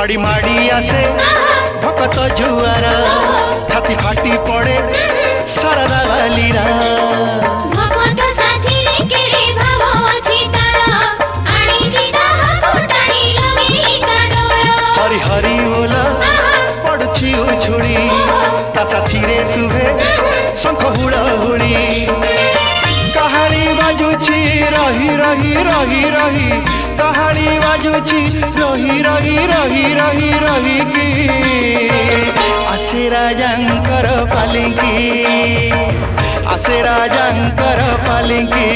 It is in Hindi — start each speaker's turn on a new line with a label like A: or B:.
A: बड़ी माड़ी आसे भकत जुआर छाती फाटी पड़े सरदा वालीरा
B: भगवत साथी केड़े भाव अछि तारा आणी जिदा कोटाणी लगे काडोर
A: हरी हरी बोला पड़छि उछुड़ी ता साथी रे सुभे शंख हुड़ा हुड़ी कहानी बाजुची रही रही रही रही कहानी बाजुची रही रही रही रही रही की आसे राजांकर पालिंकी आसे राजांकर पालिंकी।